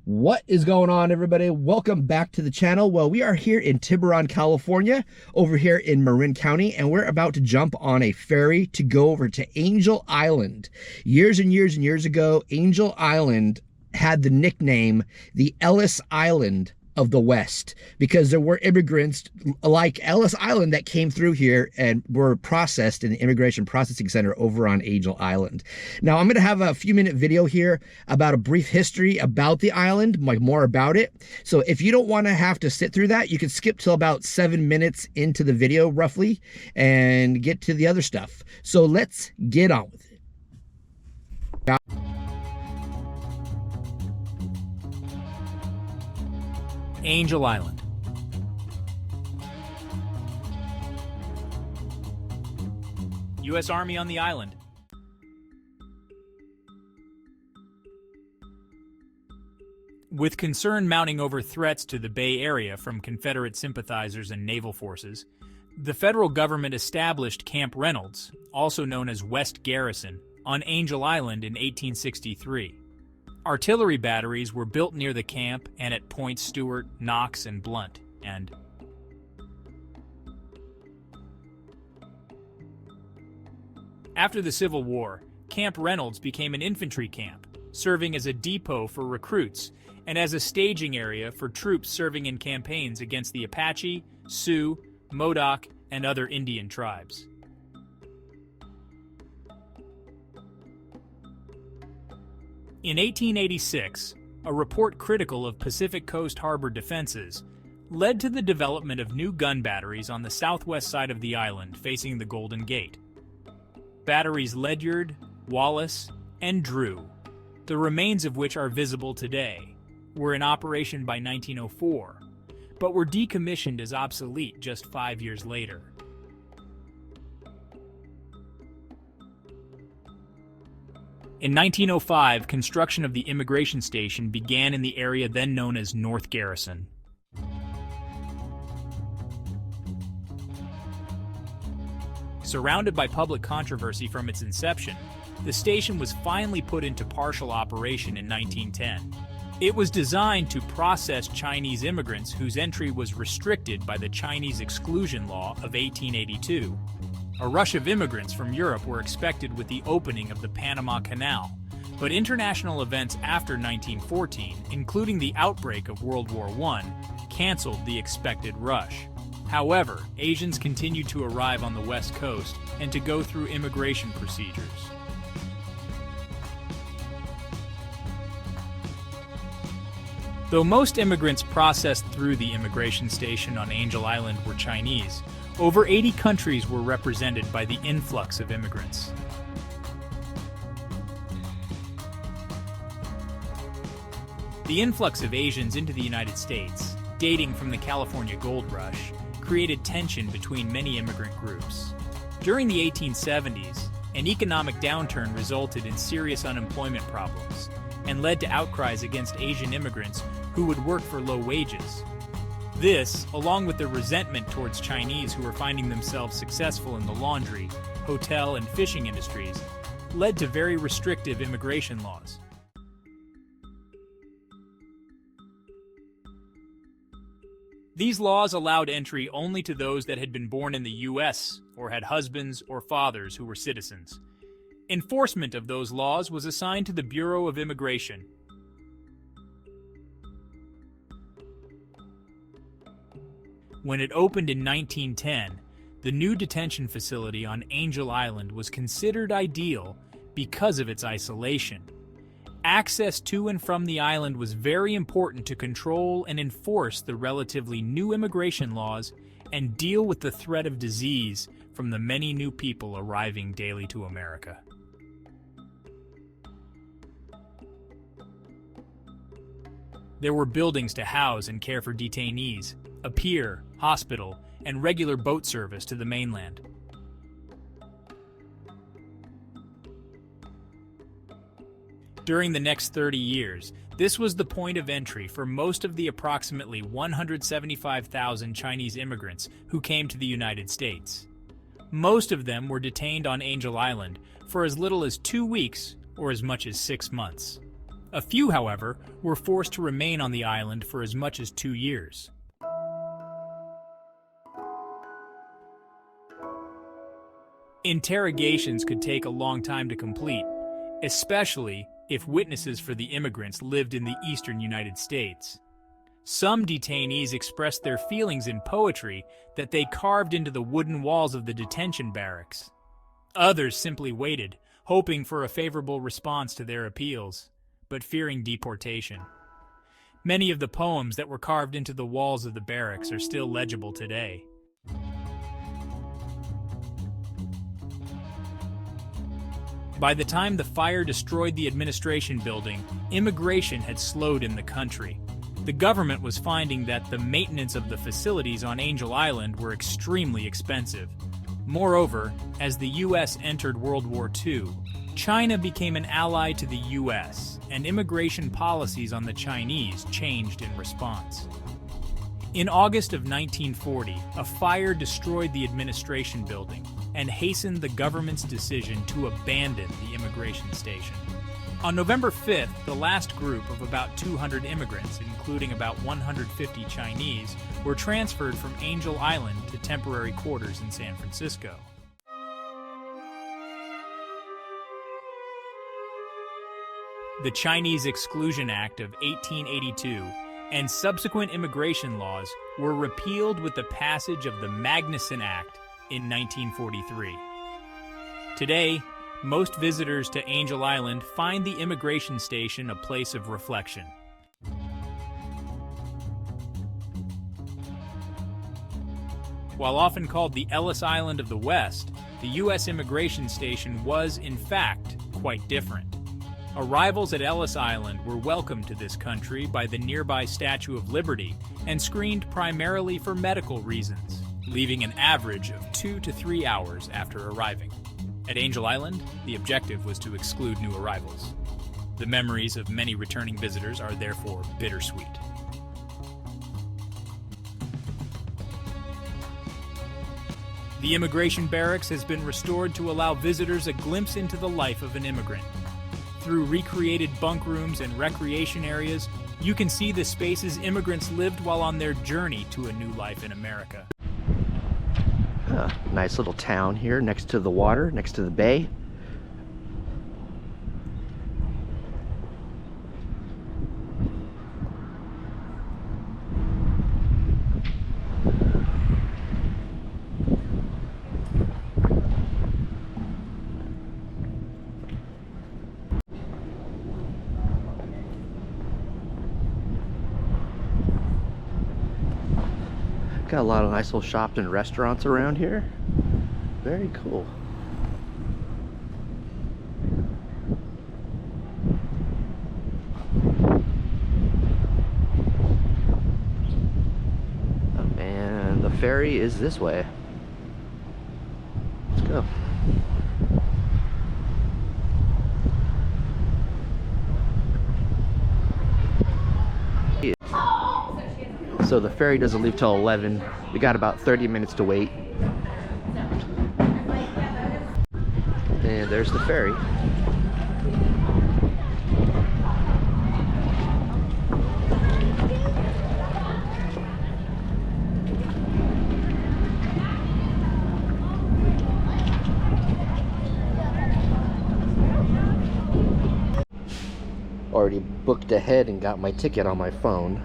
What is going on, everybody? Welcome back to the channel. Well, we are here in Tiburon, California, over here in Marin County, and we're about to jump on a ferry to go over to Angel Island. Years and years and years ago, Angel Island had the nickname the Ellis Island of the West, because there were immigrants like Ellis Island that came through here and were processed in the Immigration Processing Center over on Angel Island. Now, I'm going to have a few-minute video here about a brief history about the island, like more about it. So if you don't want to have to sit through that, you can skip till about 7 minutes into the video, roughly, and get to the other stuff. So let's get on with it. Angel Island. U.S. Army on the island. With concern mounting over threats to the Bay Area from Confederate sympathizers and naval forces, the federal government established Camp Reynolds, also known as West Garrison, on Angel Island in 1863. Artillery batteries were built near the camp and at Points Stewart, Knox, and Blunt, and after the Civil War, Camp Reynolds became an infantry camp, serving as a depot for recruits and as a staging area for troops serving in campaigns against the Apache, Sioux, Modoc, and other Indian tribes. In 1886, a report critical of Pacific Coast harbor defenses led to the development of new gun batteries on the southwest side of the island facing the Golden Gate. Batteries Ledyard, Wallace, and Drew, the remains of which are visible today, were in operation by 1904, but were decommissioned as obsolete just 5 years later. In 1905, construction of the immigration station began in the area then known as North Garrison. Surrounded by public controversy from its inception, the station was finally put into partial operation in 1910. It was designed to process Chinese immigrants whose entry was restricted by the Chinese Exclusion Law of 1882. A rush of immigrants from Europe were expected with the opening of the Panama Canal, but international events after 1914, including the outbreak of World War I, canceled the expected rush. However, Asians continued to arrive on the West Coast and to go through immigration procedures. Though most immigrants processed through the immigration station on Angel Island were Chinese, over 80 countries were represented by the influx of immigrants. The influx of Asians into the United States, dating from the California Gold Rush, created tension between many immigrant groups. During the 1870s, an economic downturn resulted in serious unemployment problems and led to outcries against Asian immigrants who would work for low wages. This, along with the resentment towards Chinese who were finding themselves successful in the laundry, hotel, and fishing industries, led to very restrictive immigration laws. These laws allowed entry only to those that had been born in the U.S. or had husbands or fathers who were citizens. Enforcement of those laws was assigned to the Bureau of Immigration. When it opened in 1910, the new detention facility on Angel Island was considered ideal because of its isolation. Access to and from the island was very important to control and enforce the relatively new immigration laws and deal with the threat of disease from the many new people arriving daily to America. There were buildings to house and care for detainees, a pier, hospital, and regular boat service to the mainland. During the next 30 years, this was the point of entry for most of the approximately 175,000 Chinese immigrants who came to the United States. Most of them were detained on Angel Island for as little as 2 weeks or as much as 6 months. A few, however, were forced to remain on the island for as much as 2 years. Interrogations could take a long time to complete, especially if witnesses for the immigrants lived in the eastern United States. Some detainees expressed their feelings in poetry that they carved into the wooden walls of the detention barracks. Others simply waited, hoping for a favorable response to their appeals, but fearing deportation. Many of the poems that were carved into the walls of the barracks are still legible today. By the time the fire destroyed the administration building, immigration had slowed in the country. The government was finding that the maintenance of the facilities on Angel Island were extremely expensive. Moreover, as the U.S. entered World War II, China became an ally to the U.S., and immigration policies on the Chinese changed in response. In August of 1940, a fire destroyed the administration building and hastened the government's decision to abandon the immigration station. On November 5th, the last group of about 200 immigrants, including about 150 Chinese, were transferred from Angel Island to temporary quarters in San Francisco. The Chinese Exclusion Act of 1882 and subsequent immigration laws were repealed with the passage of the Magnuson Act in 1943. Today, most visitors to Angel Island find the immigration station a place of reflection. While often called the Ellis Island of the West, the U.S. immigration station was, in fact, quite different. Arrivals at Ellis Island were welcomed to this country by the nearby Statue of Liberty and screened primarily for medical reasons, leaving an average of 2 to 3 hours after arriving. At Angel Island, the objective was to exclude new arrivals. The memories of many returning visitors are therefore bittersweet. The immigration barracks has been restored to allow visitors a glimpse into the life of an immigrant. Through recreated bunk rooms and recreation areas, you can see the spaces immigrants lived while on their journey to a new life in America. Nice little town here next to the water, next to the bay. Got a lot of nice little shops and restaurants around here. Very cool. Oh man, the ferry is this way. Let's go. So the ferry doesn't leave till 11. We got about 30 minutes to wait. And there's the ferry. Already booked ahead and got my ticket on my phone.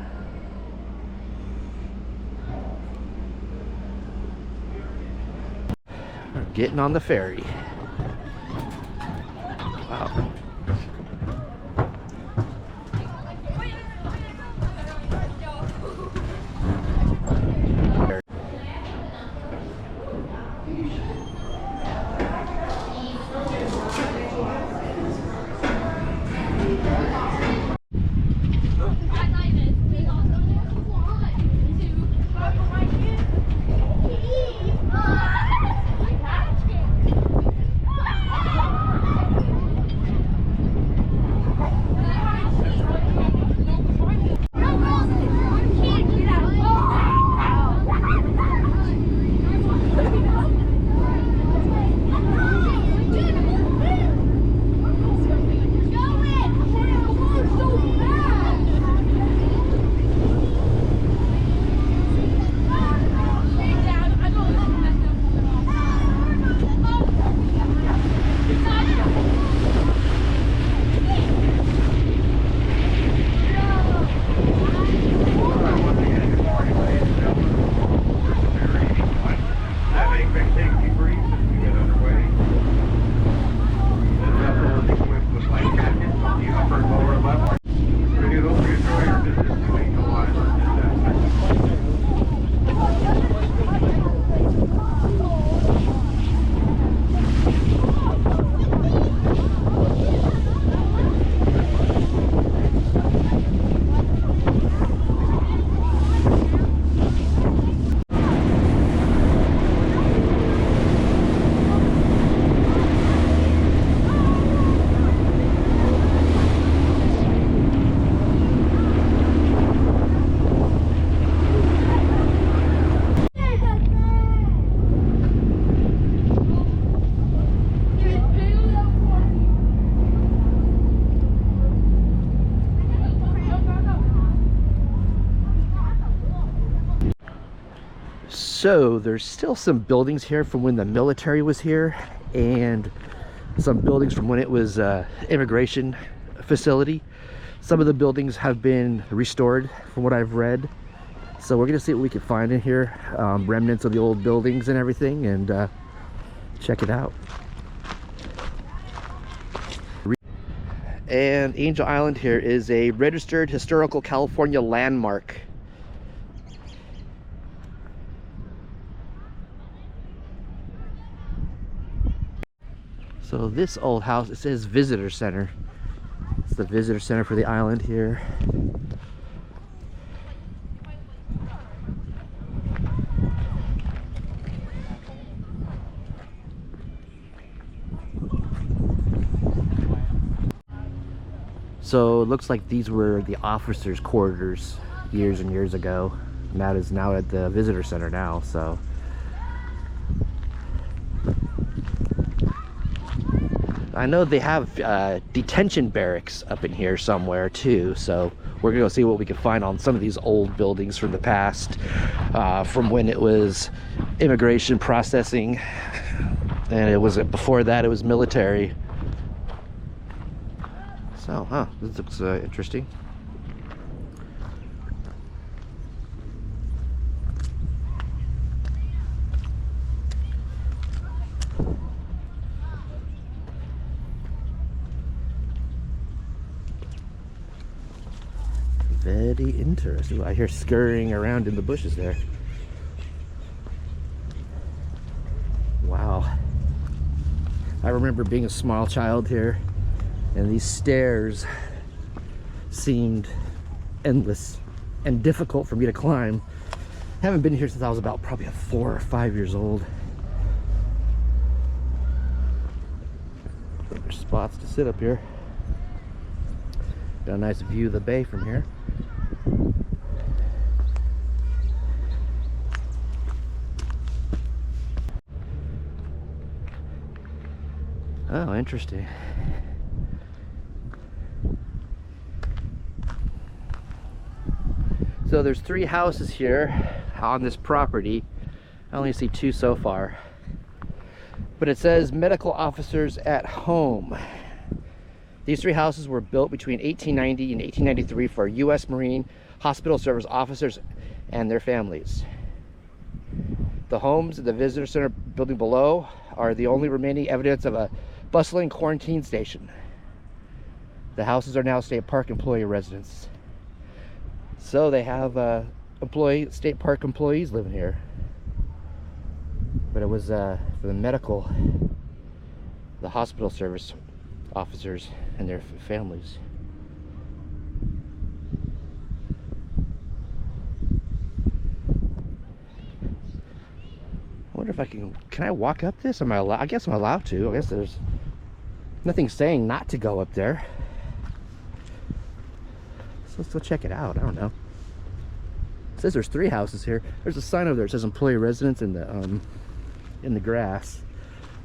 getting on the ferry. Wow. So there's still some buildings here from when the military was here, and some buildings from when it was immigration facility. Some of the buildings have been restored from what I've read. So we're gonna see what we can find in here, remnants of the old buildings and everything, and check it out. And Angel Island here is a registered historical California landmark. So this old house, it says visitor center. It's the visitor center for the island here. So it looks like these were the officers' quarters years and years ago. And that is now at the visitor center now, so. I know they have detention barracks up in here somewhere too, so we're gonna go see what we can find on some of these old buildings from the past, from when it was immigration processing, and it was before that it was military. So, this looks interesting. Very interesting. I hear scurrying around in the bushes there. Wow. I remember being a small child here, and these stairs seemed endless and difficult for me to climb. I haven't been here since I was about probably 4 or 5 years old. There's spots to sit up here. Got a nice view of the bay from here. Oh, interesting. So there's 3 houses here on this property. I only see 2 so far. But it says medical officers at home. These 3 houses were built between 1890 and 1893 for U.S. Marine Hospital Service officers and their families. The homes in the visitor center building below are the only remaining evidence of a bustling quarantine station. The houses are now state park employee residences. So they have state park employees living here. But it was for the hospital service officers and their families. I wonder if I can I walk up this? Am I allowed? I guess I'm allowed to. I guess there's nothing saying not to go up there. So let's go check it out. I don't know. It says there's 3 houses here. There's a sign over there that says employee residence in the grass,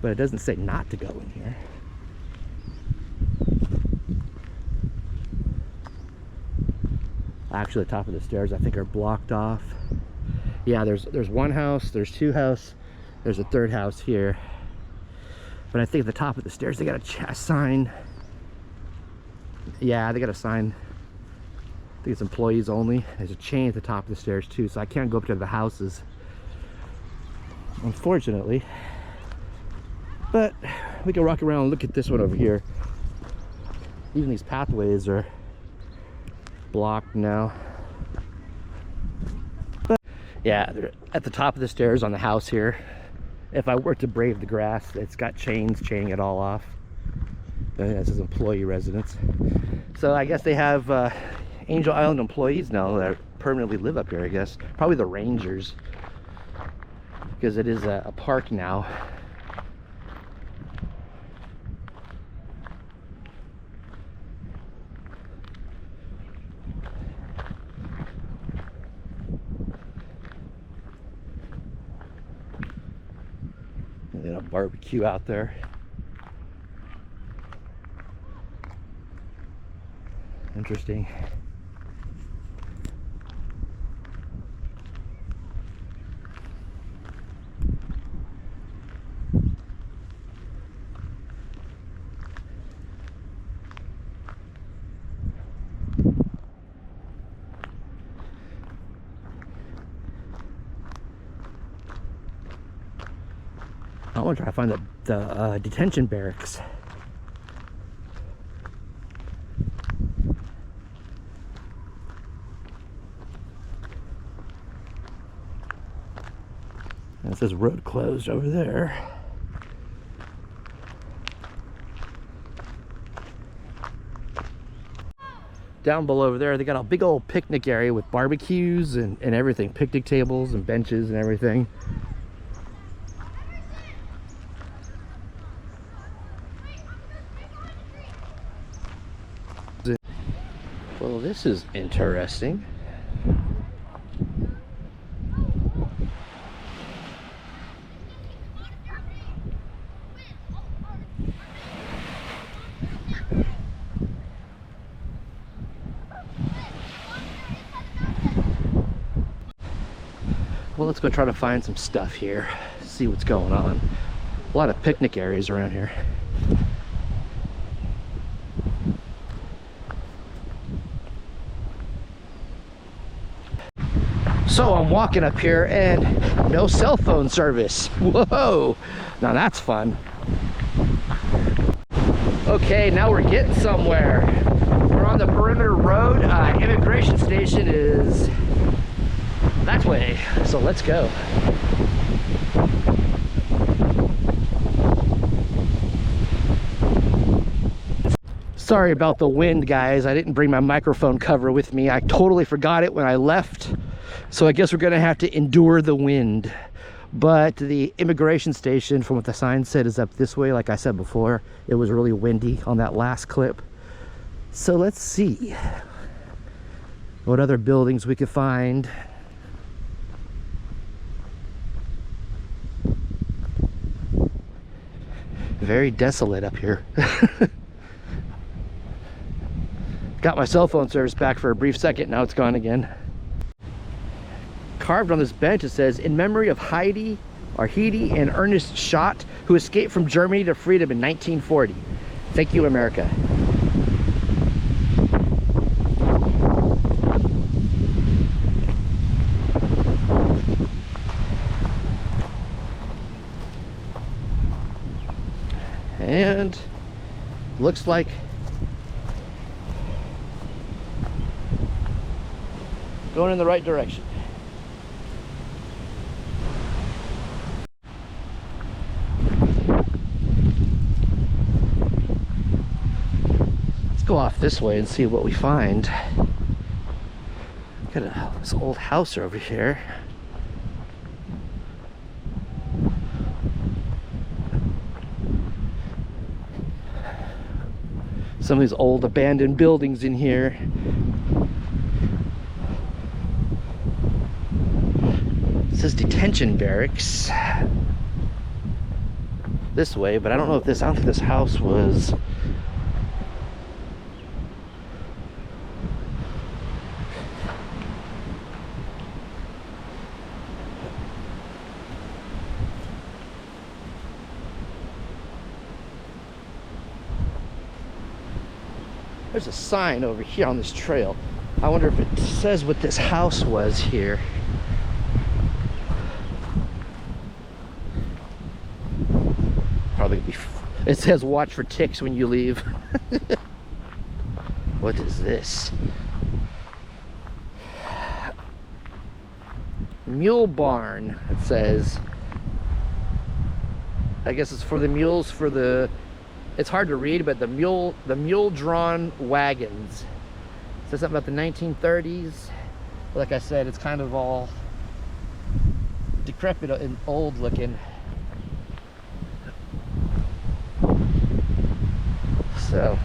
but it doesn't say not to go in here. Actually, the top of the stairs I think are blocked off. Yeah, there's 1 house, there's 2 houses, there's a 3rd house here. But I think at the top of the stairs they got a sign. Yeah, they got a sign. I think it's employees only. There's a chain at the top of the stairs too, so I can't go up to the houses, unfortunately. But we can walk around and look at this one over here. Even these pathways are blocked now. But yeah, they're at the top of the stairs on the house here. If I were to brave the grass, it's got chains chaining it all off. And this is employee residence. So I guess they have Angel Island employees now that permanently live up here, I guess. Probably the rangers, because it is a park now. And then a barbecue out there. Interesting. I want to try to find the detention barracks. And it says road closed over there. Down below over there, they got a big old picnic area with barbecues and everything. Picnic tables and benches and everything. Well, this is interesting. Well, let's go try to find some stuff here, see what's going on. A lot of picnic areas around here. So I'm walking up here and no cell phone service. Whoa, now that's fun. Okay, now we're getting somewhere. We're on the perimeter road. Immigration station is that way, so let's go. Sorry about the wind, guys. I didn't bring my microphone cover with me. I totally forgot it when I left. So I guess we're gonna have to endure the wind. But the immigration station, from what the sign said, is up this way. Like I said before, it was really windy on that last clip. So let's see what other buildings we could find. Very desolate up here. Got my cell phone service back for a brief second, now it's gone again. Carved on this bench it says, in memory of Heidi and Ernest Schott, who escaped from Germany to freedom in 1940. Thank you, America. And looks like going in the right direction. Let's go off this way and see what we find. Got this old house over here. Some of these old abandoned buildings in here. It says detention barracks this way, but I don't know if this, I don't think this house was. There's a sign over here on this trail. I wonder if it says what this house was here. Probably be. It says watch for ticks when you leave. What is this? Mule barn, it says. I guess it's for the mules, for the, it's hard to read, but the mule drawn wagons. It says something about the 1930s. Like I said, it's kind of all decrepit and old looking. So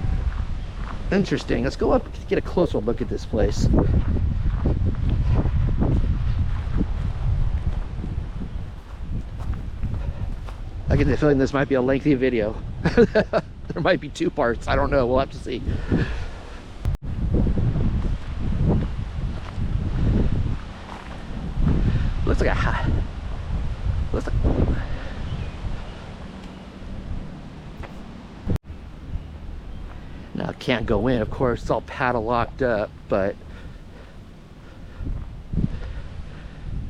interesting. Let's go up to get a closer look at this place. I get the feeling this might be a lengthy video. There might be 2 parts. I don't know. We'll have to see. Looks like a. Looks like. Now I can't go in. Of course, it's all padlocked up, but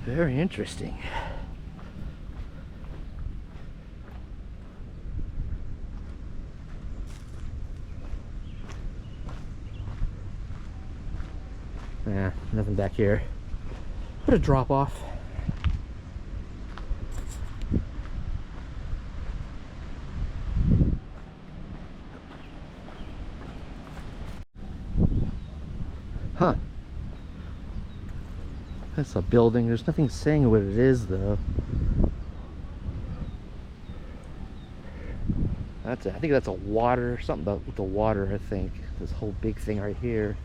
very interesting. Yeah, nothing back here. Bit of drop off. Huh. That's a building. There's nothing saying what it is though. That's I think that's a water, something about with the water, I think. This whole big thing right here.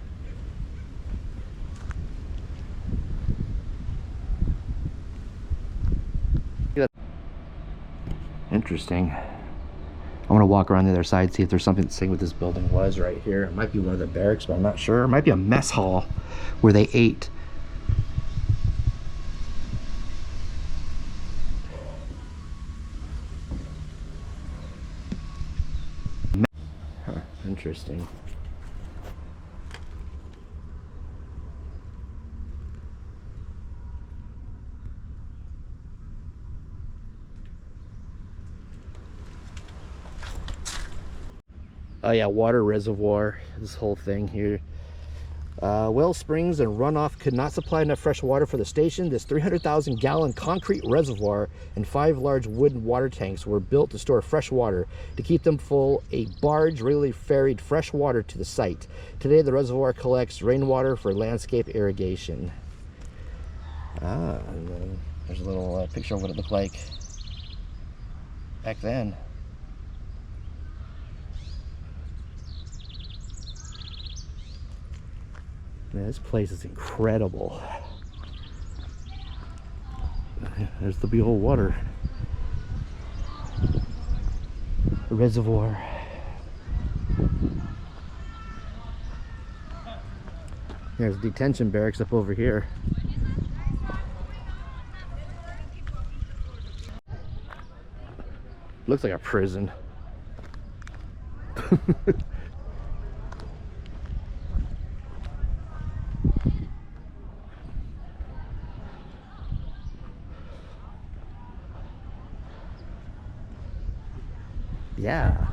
Interesting. I want to walk around the other side, see if there's something saying what this building was right here. It might be one of the barracks, but I'm not sure. It might be a mess hall where they ate. Huh, interesting. Oh yeah, water reservoir, this whole thing here. Well springs and runoff could not supply enough fresh water for the station. This 300,000 gallon concrete reservoir and 5 large wooden water tanks were built to store fresh water. To keep them full, a barge regularly ferried fresh water to the site. Today the reservoir collects rainwater for landscape irrigation. Ah, and then there's a little picture of what it looked like back then. Man, this place is incredible. There's the big old water reservoir. There's detention barracks up over here. Looks like a prison. Yeah,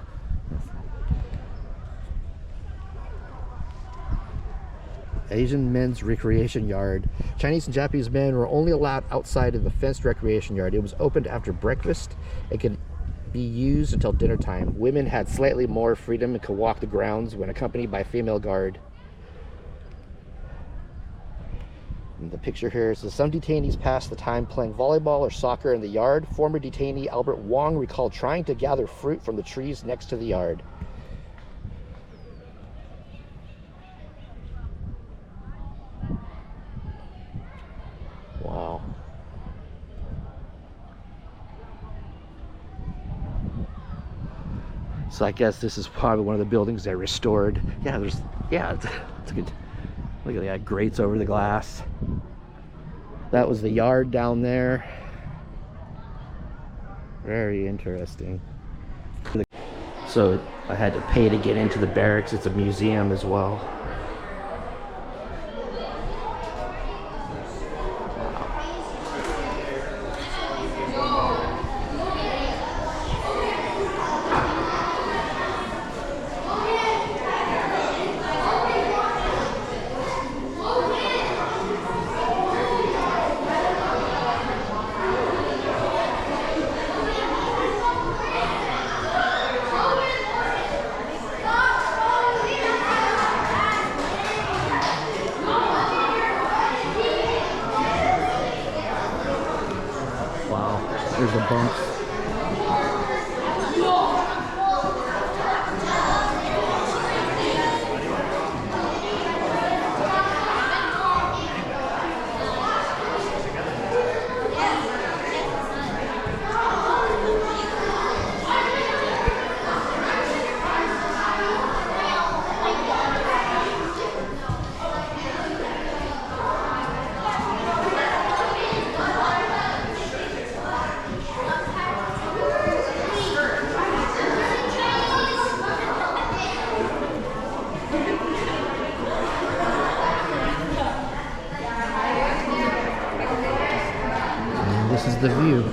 Asian men's recreation yard. Chinese and Japanese men were only allowed outside of the fenced recreation yard. It was opened after breakfast. It could be used until dinner time. Women had slightly more freedom and could walk the grounds when accompanied by a female guard. And the picture here says some detainees passed the time playing volleyball or soccer in the yard. Former detainee Albert Wong recalled trying to gather fruit from the trees next to the yard. Wow. So I guess this is probably one of the buildings they restored. Yeah, it's a good. Look at that, grates over the glass. That was the yard down there. Very interesting. So I had to pay to get into the barracks. It's a museum as well. There's the bunks. This is the view.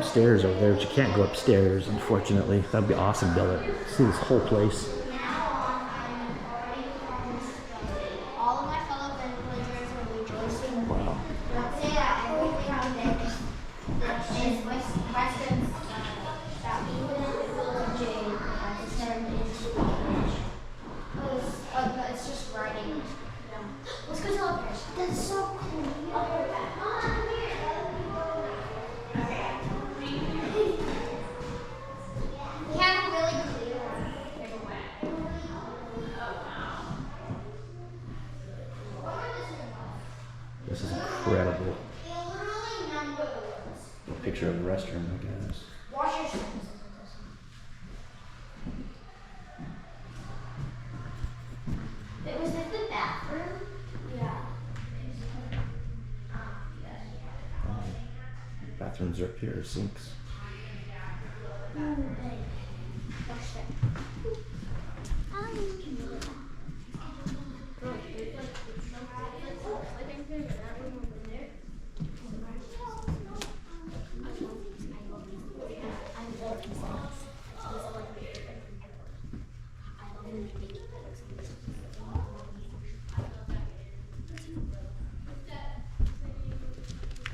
stairs over there, but you can't go upstairs, unfortunately. That'd be awesome to be able to see this whole place. All of my fellow villagers are rejoicing. Wow. It's just writing. Let's go to the picture. That's so cool. We have a really clear one. This is incredible. They literally number the words. A picture of the restroom, I guess. Wash your hands. Was this the bathroom? Yeah. Bathrooms are up here, sinks.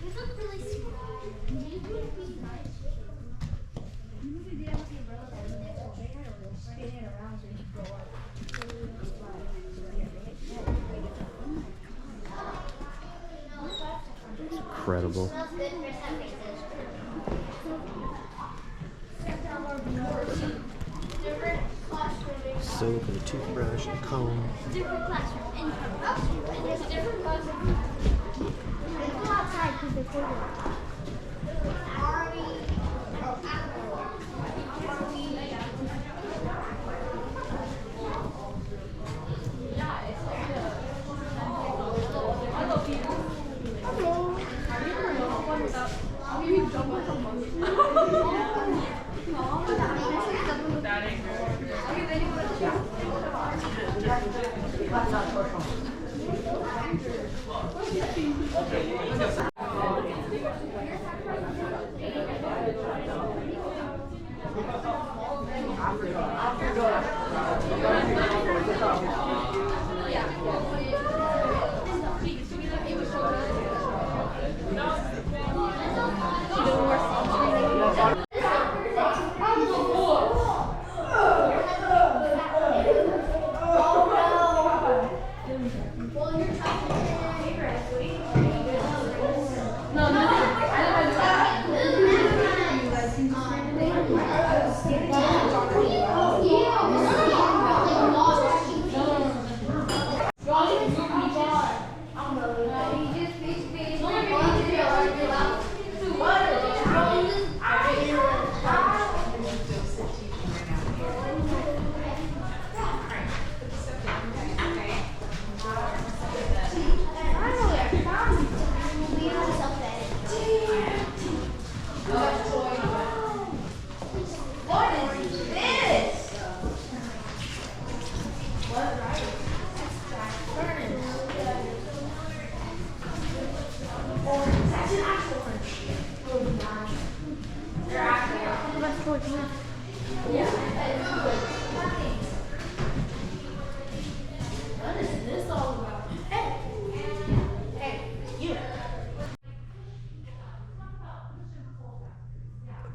These look really small. Incredible. Smells good for some reason. Different classroom. Soap and a toothbrush and a comb. Different classroom. And there's a different classroom. Go outside because they're cold.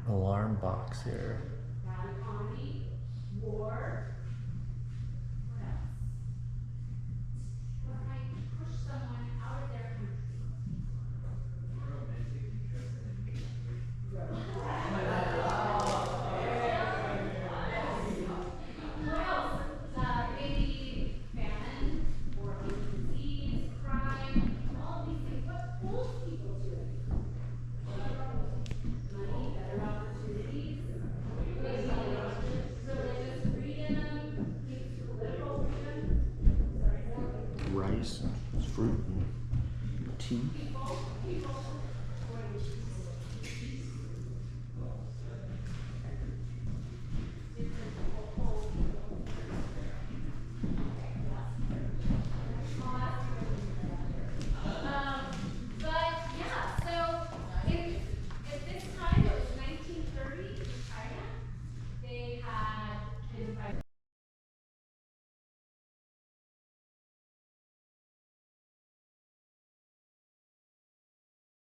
Alarm box here. Rice, fruit, and tea.